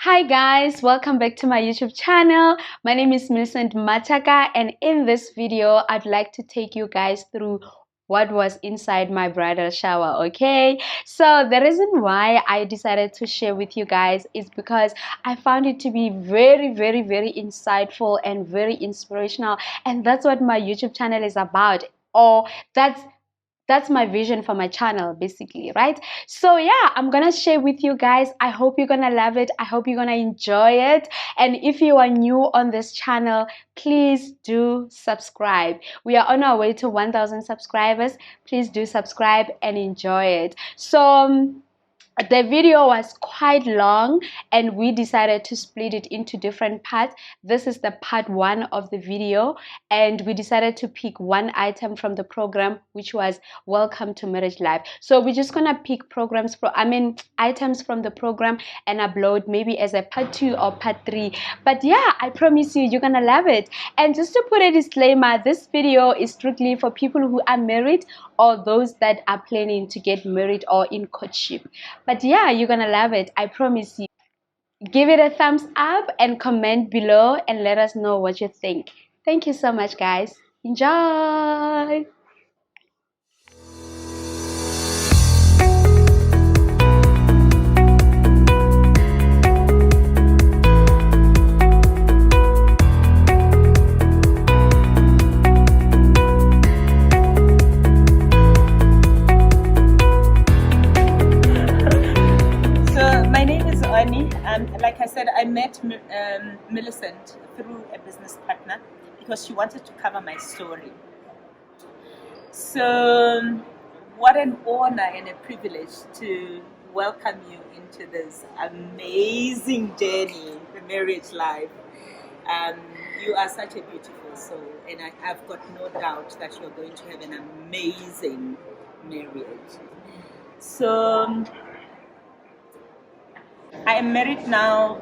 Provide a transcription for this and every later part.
Hi guys, welcome back to my YouTube channel. My name is Millicent Mataka, and in this video I'd like to take you guys through what was inside my bridal shower. Okay, so the reason why I decided to share with you guys is because I found it to be very insightful and very inspirational, and that's what my YouTube channel is about, or that's my vision for my channel basically, right? So yeah, I'm gonna share with you guys. I hope you're gonna love it. I hope you're gonna enjoy it. And if you are new on this channel, please do subscribe. We are on our way to 1,000 subscribers. Please do subscribe and enjoy it. The video was quite long and we decided to split it into different parts. This is the part 1 of the video, and we decided to pick one item from the program, which was Welcome to Marriage Life. So we're just gonna pick items from the program and upload maybe as a part 2 or part 3. But yeah, I promise you're gonna love it. And just to put a disclaimer, this video is strictly for people who are married or those that are planning to get married or in courtship. But yeah, you're gonna love it, I promise you. Give it a thumbs up and comment below and let us know what you think. Thank you so much, guys. Enjoy! Like I said, I met Millicent through a business partner because she wanted to cover my story. So, what an honor and a privilege to welcome you into this amazing journey, the marriage life. You are such a beautiful soul, and I've got no doubt that you're going to have an amazing marriage. So, I am married now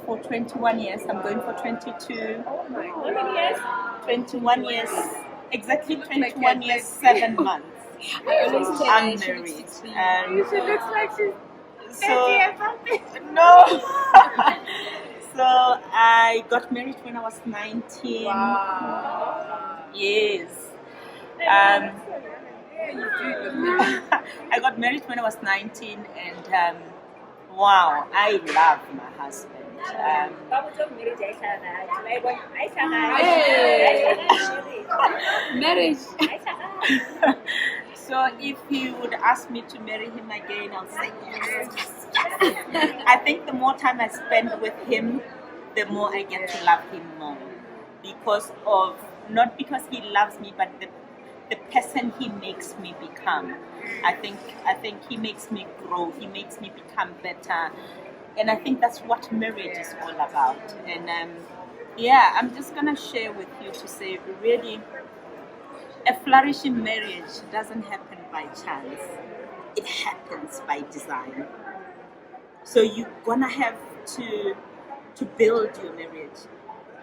for 21 years. I'm going for 22. Oh my, how many years? 21 years. Exactly 21 years, 7 months. I'm married. She looks like she's 30 or something. No. So I got married when I was 19. Wow. Yes. I got married when I was 19, and wow, I love my husband. Marriage. So if you would ask me to marry him again, I'll say yes. I think the more time I spend with him, the more I get to love him more. Not because he loves me, but the person he makes me become. I think he makes me grow. He makes me become better, and I think that's what marriage is all about. And yeah, I'm just gonna share with you to say, really, a flourishing marriage doesn't happen by chance. It happens by design. So you're gonna have to build your marriage.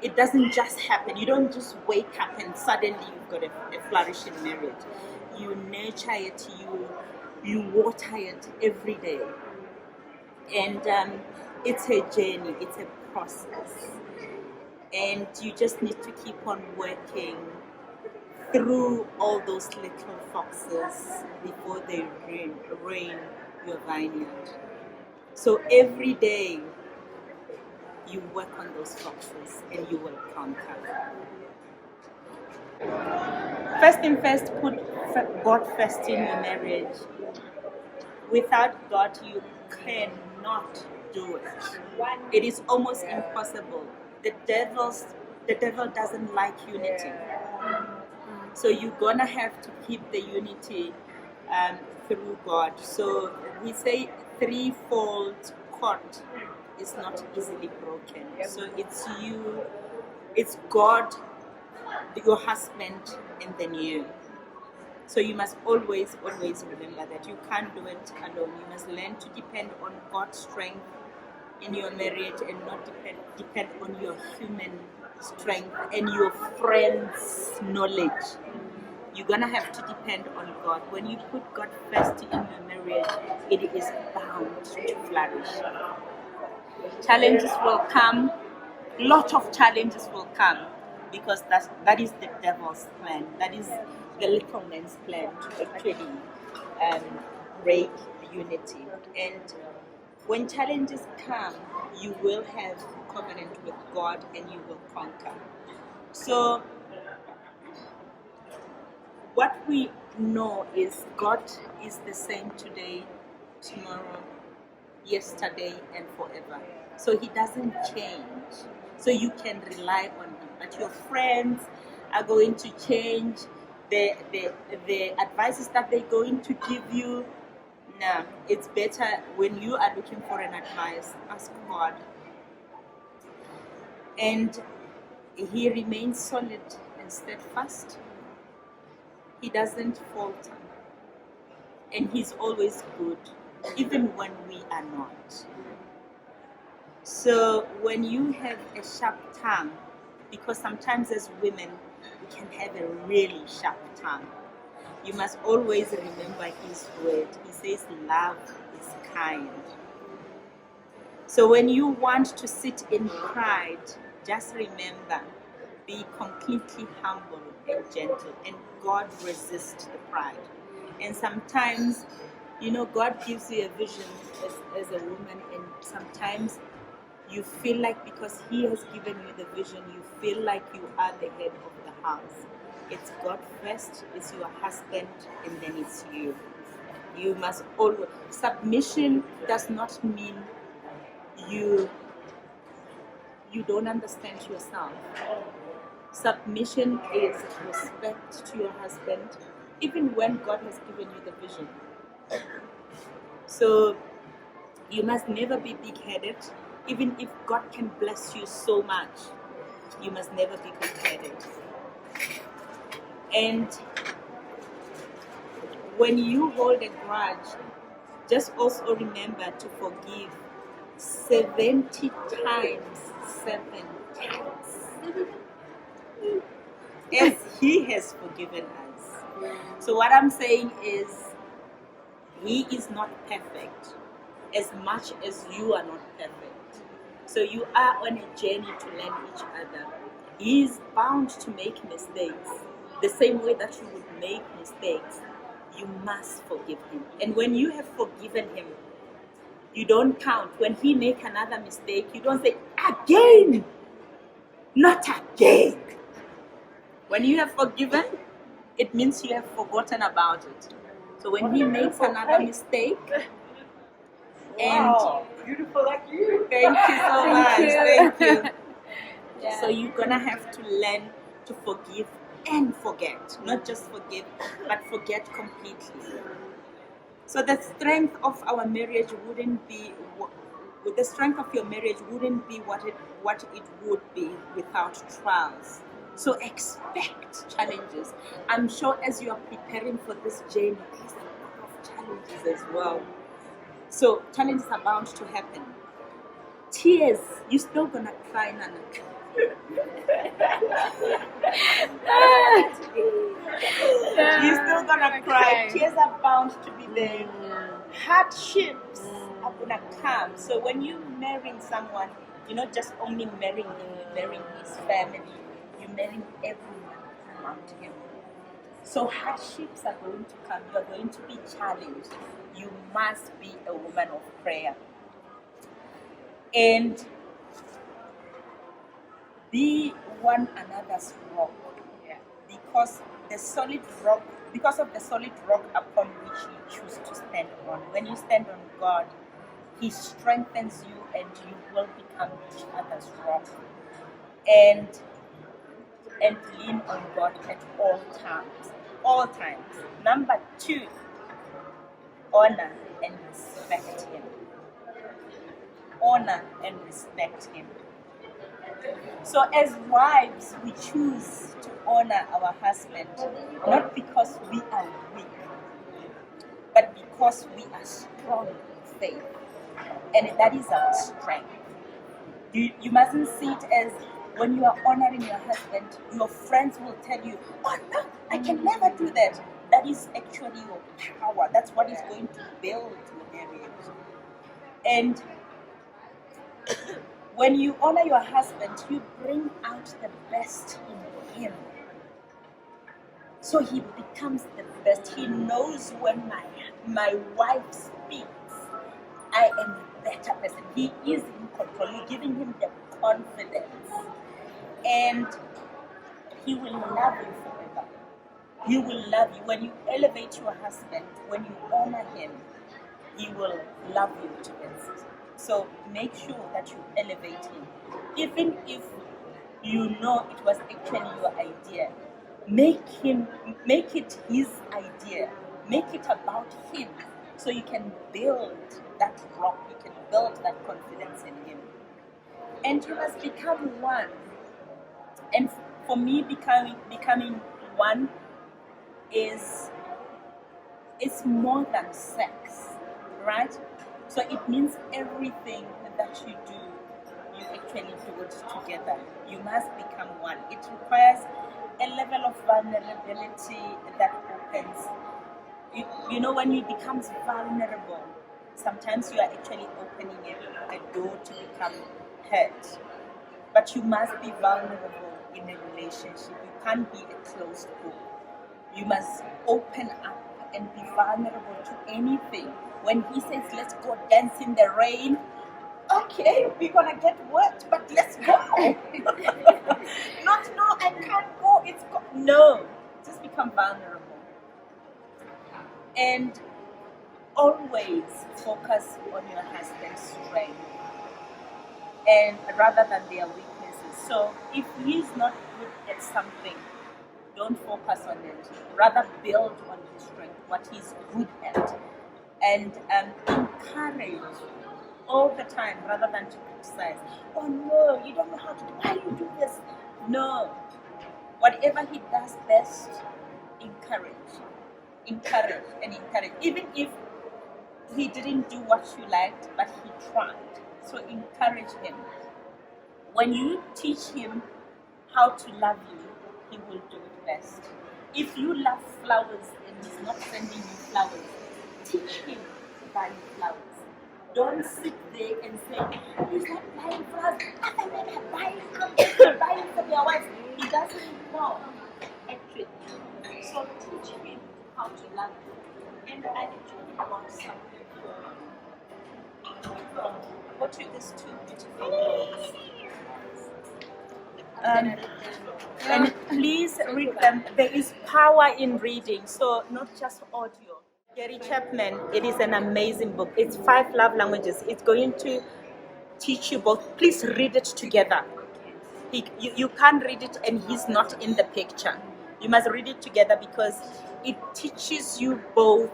It doesn't just happen. You don't just wake up and suddenly you've got a flourishing marriage. You nurture it, you water it every day. And it's a journey, it's a process. And you just need to keep on working through all those little foxes before they rain your vineyard. So every day, you work on those foxes and you will conquer. First thing first, put God first in your marriage. Without God, you cannot do it. It is almost impossible. The devil doesn't like unity. So you're gonna have to keep the unity through God. So we say threefold cord is not easily broken. So it's you, it's God, your husband, and then you. So you must always remember that you can't do it alone. You must learn to depend on God's strength in your marriage and not depend on your human strength and your friends' knowledge. You're gonna have to depend on God. When you put God first in your marriage, it is bound to flourish. Challenges will come. Lot of challenges will come because that is the devil's plan. That is the little man's plan to actually break unity. And when challenges come, you will have covenant with God and you will conquer. So what we know is God is the same today, tomorrow, yesterday, and forever. So he doesn't change. So you can rely on him. But your friends are going to change. The advices that they're going to give you. No, it's better when you are looking for an advice, ask God. And he remains solid and steadfast. He doesn't falter. And he's always good, even when we are not. So when you have a sharp tongue, because sometimes as women, we can have a really sharp tongue. You must always remember his word. He says love is kind. So when you want to sit in pride, just remember, be completely humble and gentle, and God resists the pride. And sometimes, God gives you a vision as a woman, and sometimes you feel like because he has given you the vision, you feel like you are the head of the house. It's God first, it's your husband, and then it's you. You must always... Submission does not mean you don't understand yourself. Submission is respect to your husband, even when God has given you the vision. So you must never be big-headed. Even if God can bless you so much, you must never be big-headed. And when you hold a grudge, just also remember to forgive 70 times 7 times. As he has forgiven us. So what I'm saying is, he is not perfect as much as you are not perfect. So you are on a journey to learn each other. He is bound to make mistakes. The same way that you would make mistakes, you must forgive him. And when you have forgiven him, you don't count. When he make another mistake, you don't say, again, not again. When you have forgiven, it means you have forgotten about it. So when he makes another mistake, Wow, beautiful like you. Thank you so much. Thank you. Yeah. So you're gonna have to learn to forgive and forget. Not just forgive, but forget completely. So the strength of our marriage wouldn't be, the strength of your marriage wouldn't be what it would be without trials. So expect challenges. I'm sure as you are preparing for this journey, there's a lot of challenges as well. So challenges are bound to happen. Tears, you're still gonna cry, Nana. You're still gonna cry. Tears are bound to be there. Hardships are gonna come. So when you marry someone, you're not just only marrying him, you're marrying his family, you're marrying everyone around him. So hardships are going to come. You're going to be challenged. You must be a woman of prayer. And be one another's rock. Because of the solid rock upon which you choose to stand on. When you stand on God, he strengthens you and you will become each other's rock. And lean on God at all times. All times. Number 2, honor and respect him. Honor and respect him. So as wives, we choose to honor our husband, not because we are weak, but because we are strong in faith. And that is our strength. You mustn't see it as when you are honoring your husband, your friends will tell you, oh no, I can never do that. That is actually your power. That's what is going to build your marriage. And When you honor your husband, you bring out the best in him. So he becomes the best. He knows when my wife speaks, I am a better person. He is in control. You're giving him the confidence. And he will love you forever. He will love you. When you elevate your husband, when you honor him, he will love you to best. So make sure that you elevate him. Even if you know it was actually your idea, make it his idea. Make it about him. So you can build that rock, you can build that confidence in him. And you must become one. And for me, becoming one is more than sex, right? So it means everything that you do, you actually do it together. You must become one. It requires a level of vulnerability that opens. You know, when you become vulnerable, sometimes you are actually opening a door to become hurt. But you must be vulnerable in a relationship. You can't be a closed book. You must open up and be vulnerable to anything. When he says, let's go dance in the rain, okay, we're gonna get wet, but let's go. Not, no, I can't go. No, just become vulnerable. And always focus on your husband's strength, and rather than their weaknesses. So if he's not good at something, don't focus on it. Rather build on his strength, what he's good at, and encourage all the time rather than to criticize. Oh no, you don't know how to do. Why do you do this? No, whatever he does best, encourage and encourage. Even if he didn't do what you liked, but he tried. So encourage him. When you teach him how to love you, he will do it best. If you love flowers and he's not sending you flowers, teach him to buy you flowers. Don't sit there and say, he's not buying flowers. Other men are buying from your wife. He doesn't know, actually. So teach him how to love you. And I actually want something from what you these two beautiful girls. And please read them. There is power in reading, so not just audio. Gary Chapman, it is an amazing book. It's 5 love languages. It's going to teach you both. Please read it together. You can't read it and he's not in the picture. You must read it together because it teaches you both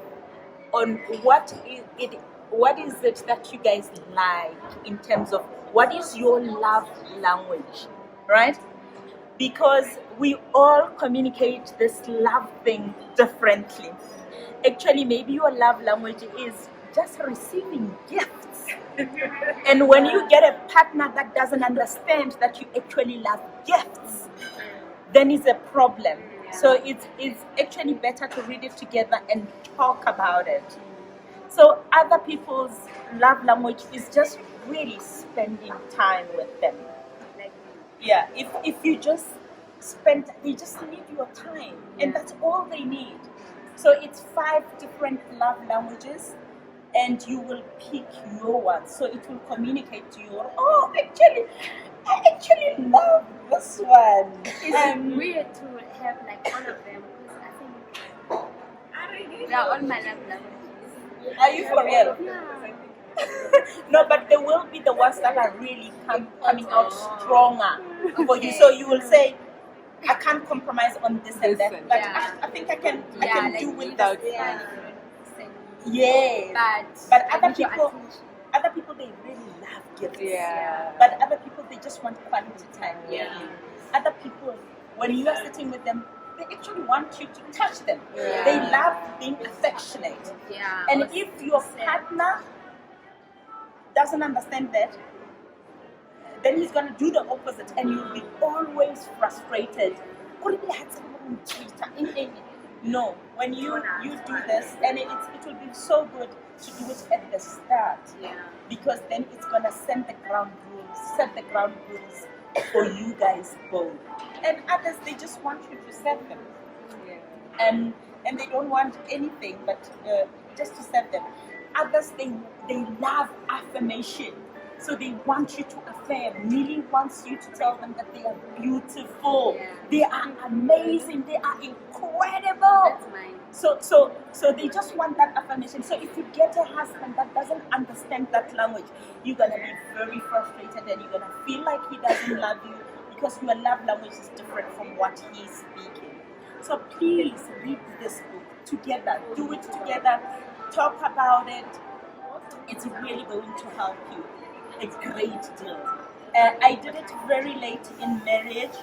on what is it that you guys like in terms of what is your love language, right? Because we all communicate this love thing differently. Actually, maybe your love language is just receiving gifts. And when you get a partner that doesn't understand that you actually love gifts, then it's a problem. So it's actually better to read it together and talk about it. So other people's love language is just really spending time with them. Yeah, if you just spend, they just need your time, and that's all they need. So it's 5 different love languages, and you will pick your one. So it will communicate to you. Oh, I actually love this one. It's weird to have like all of them because I think they're all my love languages. Are you for real? Yeah. No, but there will be the ones that are really coming out stronger for you. So you will say, I can't compromise on this and that, but I think I can like do without. Yeah. Yes. But other people they really love gifts. Yeah. But other people they just want quality time with you. Other people, when you are sitting with them, they actually want you to touch them. Yeah. They love being affectionate. Yeah. And if your partner doesn't understand that, then he's going to do the opposite and you'll be always frustrated. No, when you do this, and it will be so good to do it at the start, because then it's gonna set the ground rules for you guys both. And others, they just want you to set them, and they don't want anything but just to set them. Others, they love affirmation. So they want you to affirm. Millie wants you to tell them that they are beautiful, they are amazing, they are incredible. That's mine. So they just want that affirmation. So if you get a husband that doesn't understand that language, you're gonna be very frustrated, and you're gonna feel like he doesn't love you, because your love language is different from what he's speaking. So please read this book together, do it together, talk about it. It's really going to help you a great deal. I did it very late in marriage,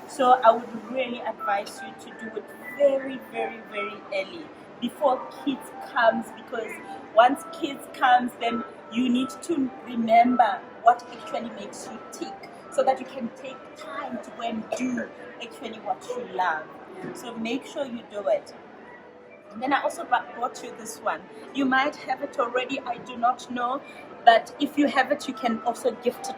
so I would really advise you to do it very, very, very early, before kids comes, because once kids comes, then you need to remember what actually makes you tick, so that you can take time to go and do actually what you love. So make sure you do it. And then I also brought you this one. You might have it already, I do not know, but if you have it, you can also gift it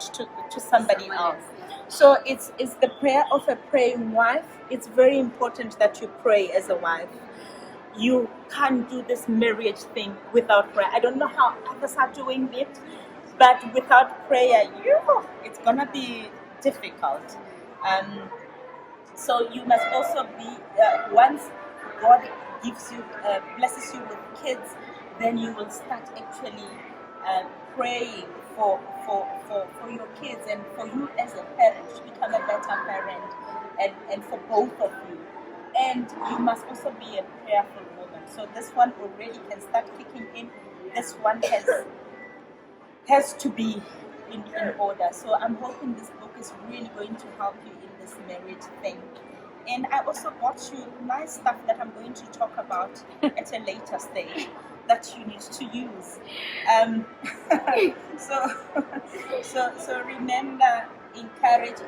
to somebody else. So it's the prayer of a praying wife. It's very important that you pray as a wife. You can't do this marriage thing without prayer. I don't know how others are doing it, but without prayer, it's gonna be difficult. So you must also be, once God gives you, blesses you with kids, then you will start actually praying for your kids, and for you as a parent to become a better parent, and for both of you. And you must also be a prayerful woman. So this one already can start kicking in. This one has to be in order. So I'm hoping this book is really going to help you in this marriage thing. And I also bought you nice stuff that I'm going to talk about at a later stage that you need to use. So remember, encourage.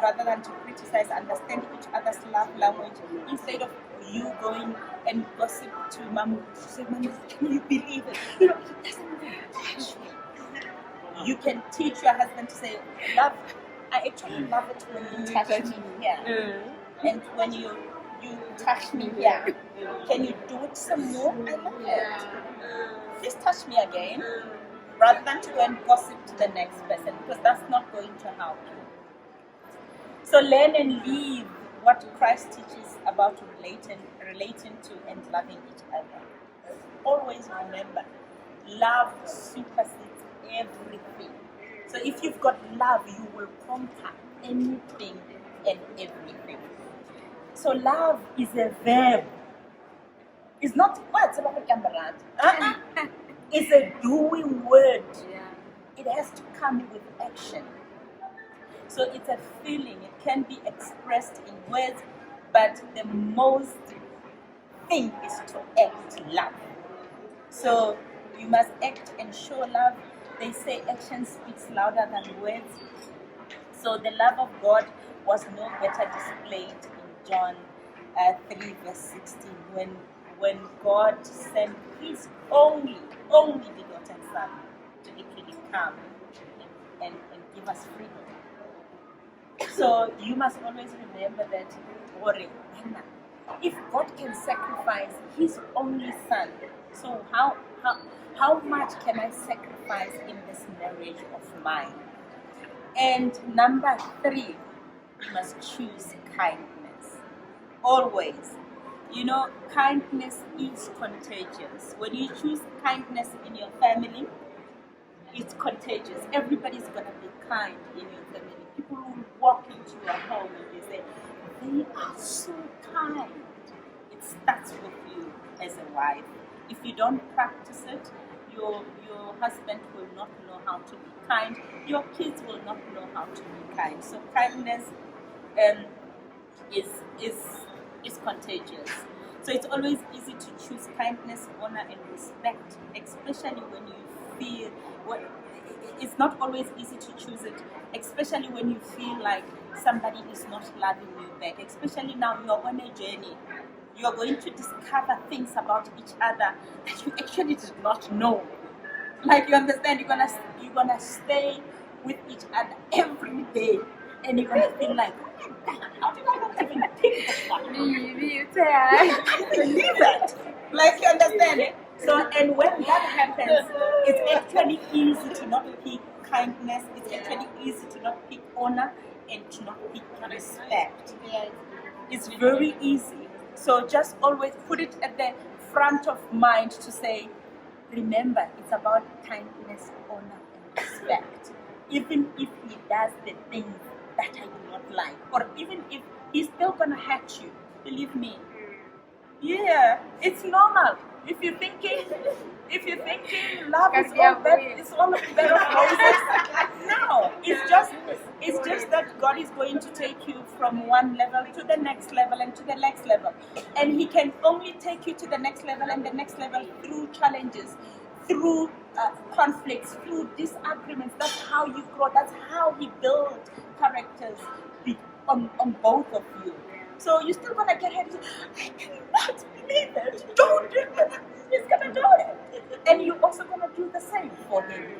Rather than to criticize, understand each other's love language. Instead of you going and gossip to mom, say, "Mom, can you believe it? You know, it doesn't even touch me." You can teach your husband to say, "Love, I actually love it when you touch me here, and when you touch me here. Can you do it some more? I love it. Please touch me again." Rather than to go and gossip to the next person, because that's not going to help you. So learn and live what Christ teaches about relating to and loving each other. Always remember, love supersedes everything. So if you've got love, you will conquer anything and everything. So love is a verb. It's not words about a It's a doing word. It has to come with action. So it's a feeling. It can be expressed in words, but the most thing is to act love. So you must act and show love. They say action speaks louder than words. So the love of God was no better displayed in John 3 verse 16, when God sent His only begotten Son to actually come and give us freedom. So you must always remember that, if God can sacrifice His only Son, so how much can I sacrifice in this marriage of mine? And number 3, you must choose kindness. Always. You know, kindness is contagious. When you choose kindness in your family, it's contagious. Everybody's going to be kind in your family. People will walk into your home and they say, "They are so kind." It starts with you as a wife. If you don't practice it, your husband will not know how to be kind. Your kids will not know how to be kind. So kindness is contagious. So it's always easy to choose kindness, honor, and respect, especially when you feel it's not always easy to choose it, especially when you feel like somebody is not loving you back. Especially now you're on a journey. You're going to discover things about each other that you actually did not know. Like, you understand, you're gonna stay with each other every day, and you're gonna feel like, oh my God, how did I not even think of that? I believe that. Like, you understand it? So, and when that happens, it's actually easy to not pick kindness. It's actually easy to not pick honor and to not pick respect. It's very easy. So just always put it at the front of mind to say, remember, it's about kindness, honor, and respect. Even if he does the things that I do not like, or even if he's still gonna hurt you, believe me. Yeah, it's normal. If you're thinking love is all that, it's all a bed of roses. No, it's just that God is going to take you from one level to the next level and to the next level, and He can only take you to the next level and the next level through challenges, through conflicts, through disagreements. That's how you grow. That's how He builds characters on both of you. So you're still gonna get hurt. I cannot believe it. Don't do it. He's gonna do it, and you're also gonna do the same for him.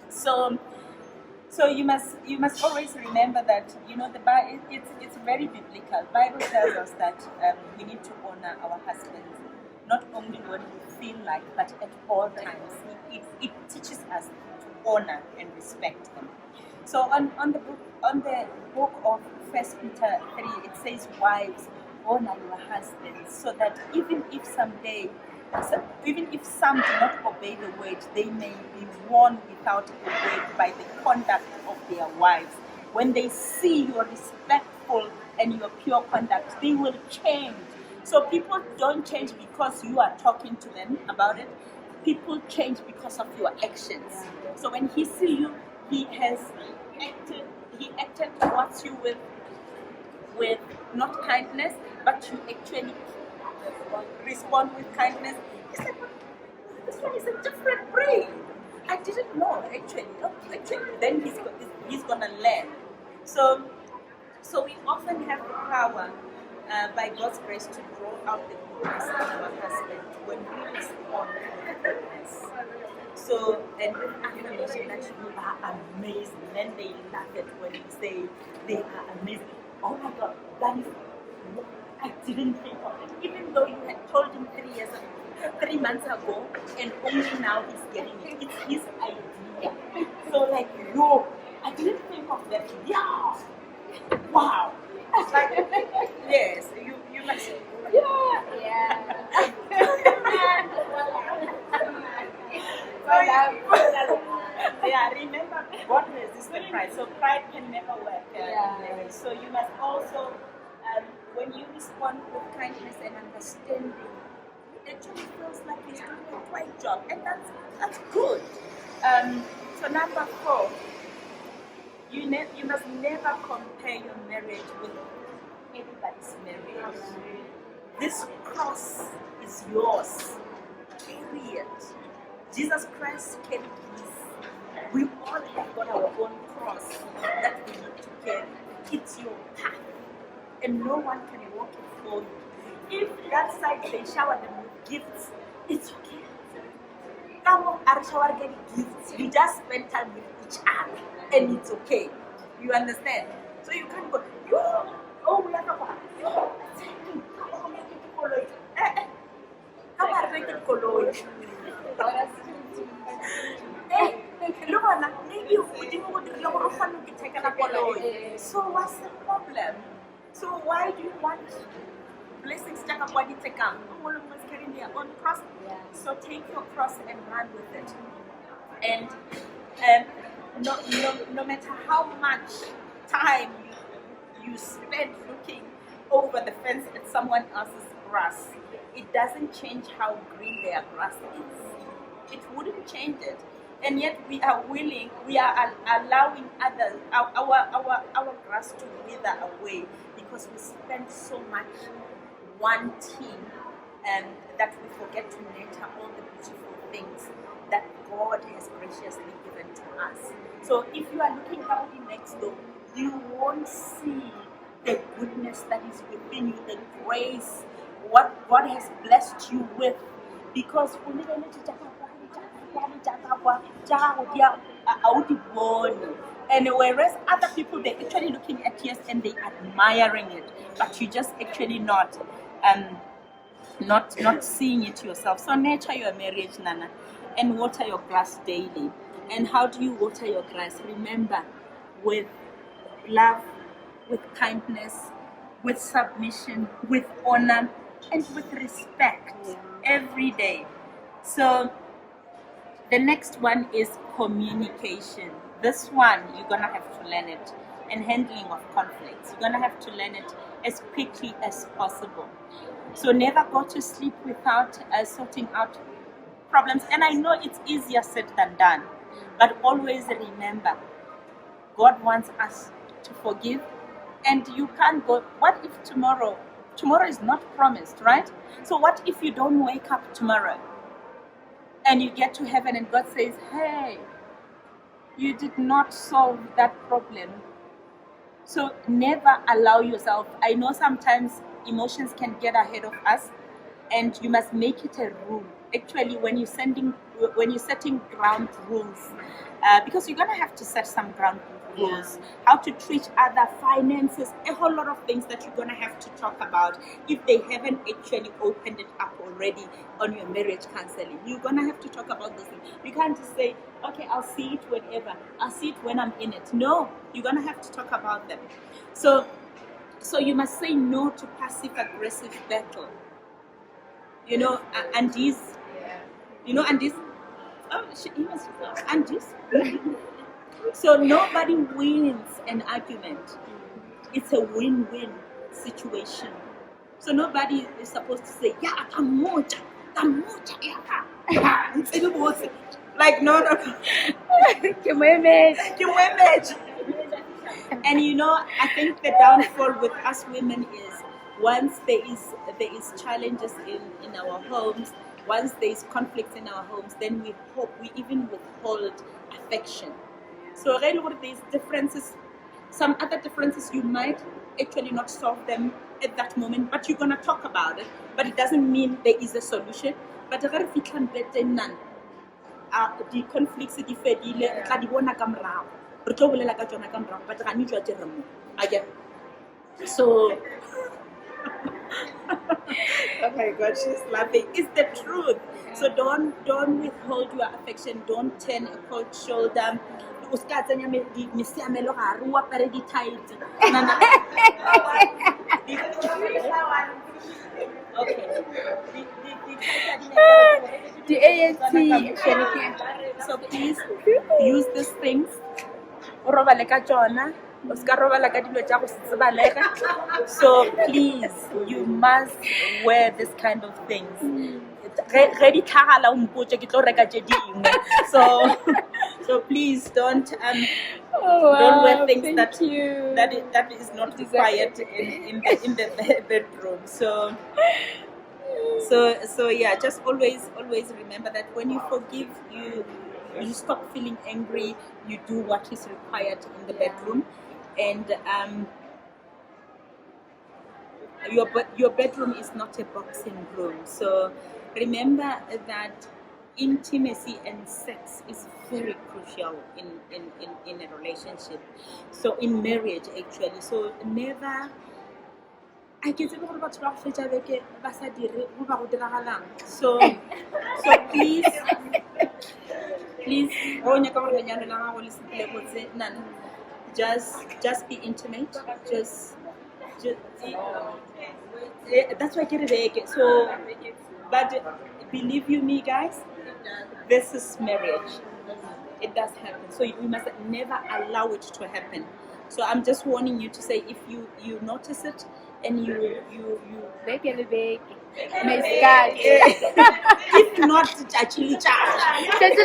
So you must always remember that the Bible. It's very biblical. Bible tells us that we need to honor our husbands, not only when we feel like, but at all times. It teaches us to honor and respect them. So on the book of 1 Peter 3, it says, wives, honor your husbands, so that even if some do not obey the word, they may be won without a word by the conduct of their wives. When they see your respectful and your pure conduct, they will change. So people don't change because you are talking to them about it. People change because of your actions. So when he sees you, he acted towards you with not kindness, but you actually respond with kindness. It's like, this one is a different breed. I didn't know actually. Then he's gonna learn. So we often have the power by God's grace to draw out the goodness in our husband when we respond with goodness. So, and with affirmation that you are amazing, then they laugh at when you say they are amazing. Oh my God, that is what I didn't think of it. Even though you had told him 3 months ago, and only now he's getting it. It's his idea. So like, yo, I didn't think of that. Yeah, wow. Like, yes, you must. Yeah. Yeah, remember, God resists the pride, so pride can never work. So you must also, when you respond with kindness and understanding, it actually feels like he's doing a great job, and that's good. So number 4, you must never compare your marriage with anybody's marriage. This cross is yours. Period. Jesus Christ carried his. We all have got our own cross that we need to carry. It's your path, and no one can walk it for you. If that side they shower them with gifts, it's okay. Come on, shower getting gifts. You just spend time with each other, and it's okay. You understand? So you can't go, yo, oh, we are not going. Yo, it's happening. Come on, make it color. Come on, make it color. So what's the problem? So why do you want blessings to come when it's come? All of us carrying their own cross. So take your cross and run with it. And no matter how much time you spend looking over the fence at someone else's grass, it doesn't change how green their grass is. It wouldn't change it. And yet we are allowing others, our grass to wither away because we spend so much wanting that we forget to nurture all the beautiful things that God has graciously given to us. So if you are looking somebody next door, you won't see the goodness that is within you, the grace, what God has blessed you with, because and whereas other people, they're actually looking at yours and they admiring it, but you just actually not seeing it yourself. So nurture your marriage, Nana, and water your grass daily. And how do you water your grass? Remember, with love, with kindness, with submission, with honor, and with respect every day. So the next one is communication. This one, you're going to have to learn it. And handling of conflicts. You're going to have to learn it as quickly as possible. So never go to sleep without sorting out problems. And I know it's easier said than done. But always remember, God wants us to forgive. And you can't go, what if tomorrow is not promised, right? So what if you don't wake up tomorrow and you get to heaven and God says, hey, you did not solve that problem. So never allow yourself. I know sometimes emotions can get ahead of us, and you must make it a rule. Actually, when you're setting ground rules, because you're gonna have to set some ground rules, how to treat other, finances, a whole lot of things that you're gonna have to talk about if they haven't actually opened it up already on your marriage counseling. You're gonna have to talk about those things. You can't just say, okay, I'll see it whenever, I'll see it when I'm in it. No, you're gonna have to talk about them. So you must say no to passive aggressive battle. You know, and these, oh, he must, and this. So nobody wins an argument. It's a win-win situation. So nobody is supposed to say, yeah, kamoja, yeah. Like, no. And you know, I think the downfall with us women is once there is challenges in our homes, once there is conflict in our homes, then we even withhold affection. So really what these differences, some other differences you might actually not solve them at that moment, but you're gonna talk about it. But it doesn't mean there is a solution. But the conflicts di fedile tla di bona ka morao. Re tlo bolela ka tsona ka morao, but ga ne jwa tse remo. Again. So oh my God, she's laughing. It's the truth. So don't withhold your affection. Don't turn a cold shoulder. Okay. The ANC. So please use these things. So please, you must wear this kind of things. So please don't wear things that is not required in the bedroom. So yeah, just always remember that when you forgive, you stop feeling angry. You do what is required in the bedroom, and your bedroom is not a boxing room. So remember that intimacy and sex is very crucial in a relationship. So in marriage, actually. So never. I can say so please just be intimate. Just that's why I get it. So, but believe you me, guys, this is marriage. It does happen. So we must never allow it to happen. So I'm just warning you to say, if you notice it and you if not actually charge. If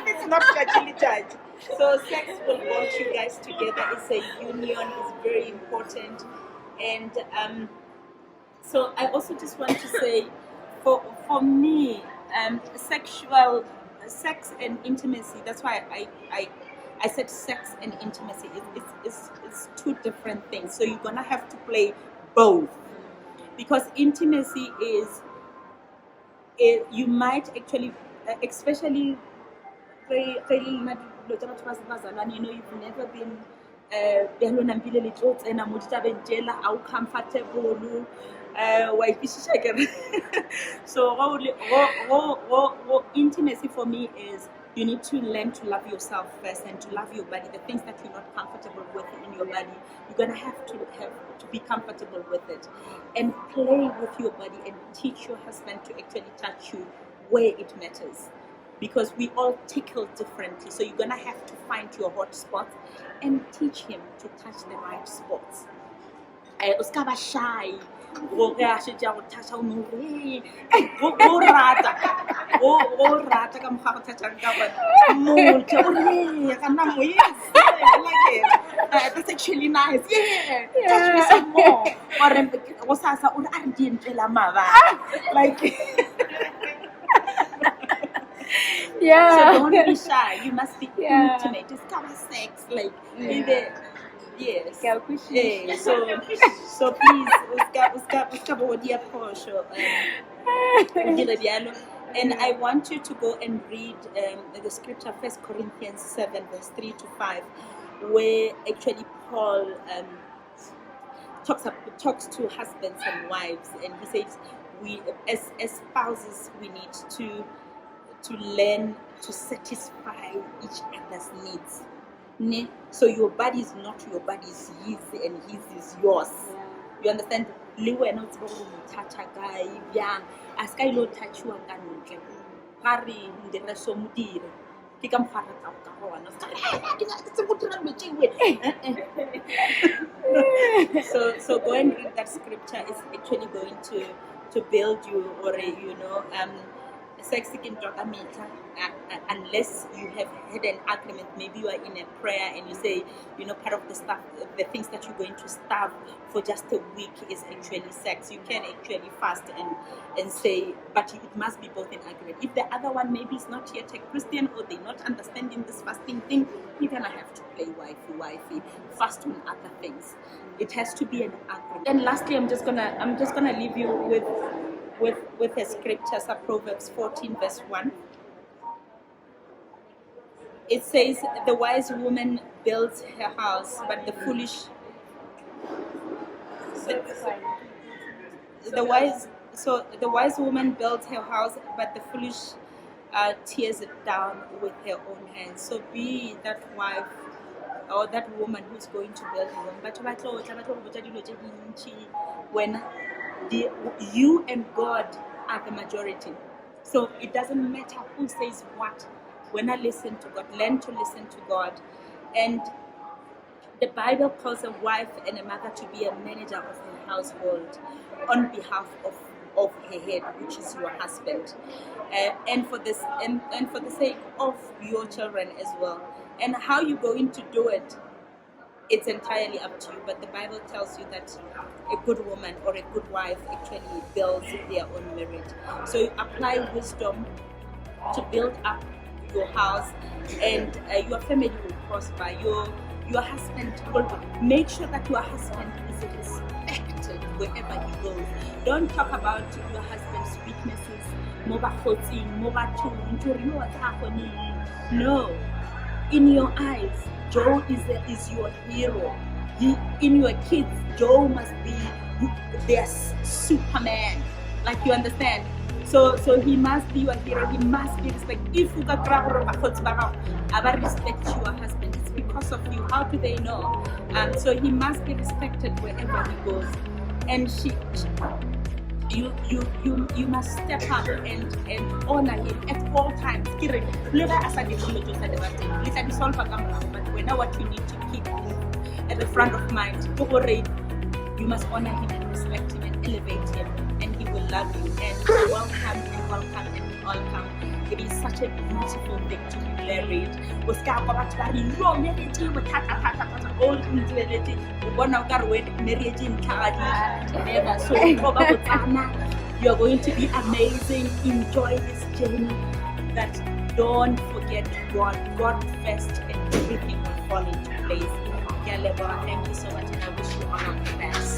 it's not actually charge. So sex will bond you guys together. It's a union. It's very important. And so I also just want to say, for me, sexual sex and intimacy, that's why I said sex and intimacy. It's two different things. So you're gonna have to play both, because intimacy is you might actually, especially you know, you've never been comfortable. So intimacy for me is you need to learn to love yourself first and to love your body. The things that you're not comfortable with in your body, you're gonna have to be comfortable with it, and play with your body and teach your husband to actually touch you where it matters, because we all tickle differently. So you're gonna have to find your hot spots and teach him to touch the right spots. Uskaba shy. Go rata ka mokgwa go touchang ka bone motho o re ka nna mo yes I like it, that's actually nice, yeah, touch me some more, or go sasa o re a re di ntlela mabala, like Yeah. so don't be shy, you must be intimate. It's kind of sex, like yes. Yeah. So please, uska bodia posho. And I want you to go and read the scripture, 1 Corinthians 7, verse 3 to 5, where actually Paul talks to husbands and wives, and he says we as spouses we need to learn to satisfy each other's needs. So your body is not your body, is his, and his is yours. You understand? Le wena o tseba go touch a guy yang a ska ilo touchiwa ka ntle ga re ndira so modire ke ka mogara ka gona so go and read that scripture. Is actually going to build you, or you know, sex can talk a meter unless you have had an agreement. Maybe you are in a prayer and you say, you know, part of the stuff, the things that you're going to starve for just a week is actually sex. You can actually fast and say, but it must be both in agreement. If the other one maybe is not yet a Christian, or they're not understanding this fasting thing, you're gonna have to play wifey, fast on other things. It has to be an agreement. And lastly, I'm just gonna leave you with a scripture, Proverbs 14 verse 1. It says, the wise woman builds her house, but the foolish the wise woman builds her house, but the foolish tears it down with her own hands. So be that wife or that woman who's going to build her home, but when you and God are the majority. So it doesn't matter who says what. When I listen to God, learn to listen to God. And the Bible calls a wife and a mother to be a manager of her household on behalf of her head, which is your husband, and for this and for the sake of your children as well. And how you're going to do it, it's entirely up to you. But the Bible tells you that a good woman or a good wife actually builds their own marriage. So you apply wisdom to build up your house, and your family will prosper. Your husband will make sure that your husband is respected wherever he goes. Don't talk about your husband's weaknesses. No. In your eyes, Joe is your hero. In your kids, Joe must be their Superman. Like, you understand? So he must be your hero. He must be respected. If you respect your husband, it's because of you. How do they know? So he must be respected wherever he goes. And you must step up and honor him at all times. But when what you need to keep at the front of mind, you must honor him and respect him and elevate him, and he will love you. And welcome and welcome and welcome. It is such a beautiful thing to be married. So you are going to be amazing. Enjoy this journey that don't forget God. God first, and everything will fall into place. Yeah, Lebora, thank you so much, and I wish you all of the best.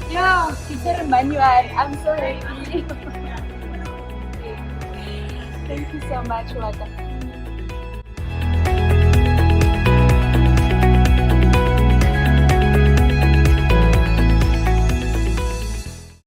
Yeah, teacher Manuel, I'm so happy. Thank you so much, Waka.